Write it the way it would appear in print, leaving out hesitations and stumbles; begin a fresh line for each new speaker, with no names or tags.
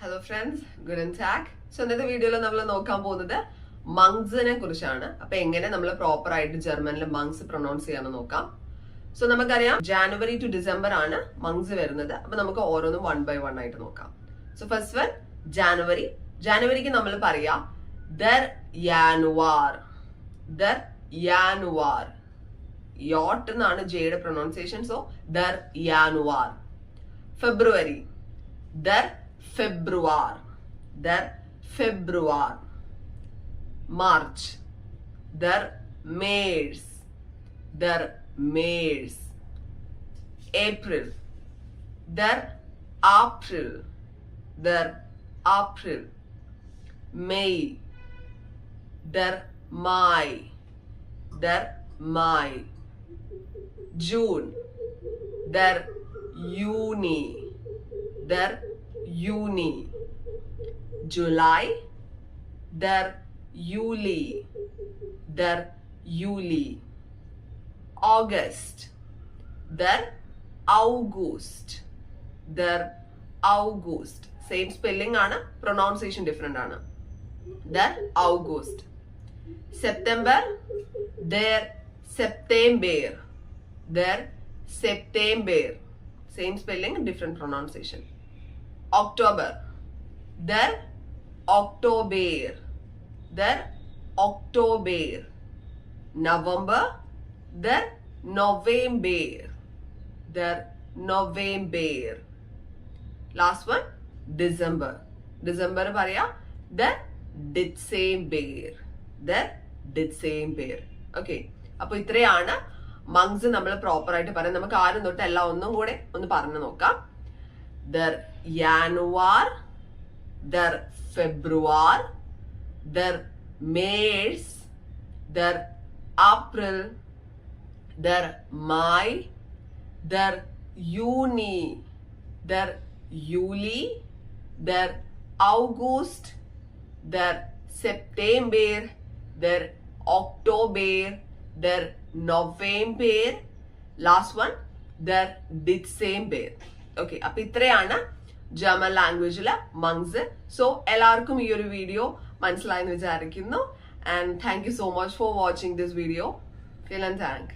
Hello friends, good and Tak. So ഇന്നത്തെ വീഡിയോയിൽ നമ്മൾ നോക്കാൻ പോകുന്നത് മങ്സിനെ കുറിച്ചാണ്. അപ്പൊ എങ്ങനെ നമ്മൾ പ്രോപ്പർ ആയിട്ട് ജർമ്മനിൽ മങ്സ് പ്രൊനൗൺസ് ചെയ്യാന്ന് നോക്കാം. സോ നമുക്കറിയാം ജാനുവരി ടു ഡിസംബർ ആണ് മങ്സ് വരുന്നത്. അപ്പൊ നമുക്ക് ഓരോന്നും 1 by 1 ആയിട്ട് നോക്കാം. So first one January. ജാനുവരിക്ക് നമ്മൾ പറയാ ദർ യാനുവാർ. ദർ യാനുവാർ. യോട്ട് എന്നാണ് ജെയുടെ പ്രൊനൗൺസിയേഷൻ. സോ ദർ യാനുവാർ. ഫെബ്രുവരി ദർ Februar. Der Februar. March. Der März. Der März. April. Der April. Der April. May. Der Mai. Der Mai. June. Der Juni. Der Juni. July. Der Juli. Der Juli. August. Der August. Der August. Same spelling ആണ്, pronunciation different ആണ്. Der August. September. Der September. Der September. Same spelling, different pronunciation. October. Der Oktober. Der Oktober. November. Der November. Der November. Last one December. December പറയാ der Dezember. Der Dezember. Okay, അപ്പൊ ഇത്രയാണ് മങ്സ് നമ്മൾ proper ആയിട്ട് പറയാം. നമുക്ക് ആരും തൊട്ട് എല്ലാം ഒന്നും കൂടെ ഒന്ന് പറഞ്ഞു നോക്കാം. Der Januar, der Februar, der März, der April, der Mai, der Juni, der Juli, der August, der September, der Oktober, der November, last one der Dezember. Okay, അപ്പൊ ഇത്രയാണ് ജർമ്മൻ ലാംഗ്വേജിലെ മങ്സ്. സോ എല്ലാവർക്കും ഈ ഒരു വീഡിയോ മനസ്സിലായെന്ന് വിചാരിക്കുന്നു. And thank you so much for watching this video. വിലൻ thank.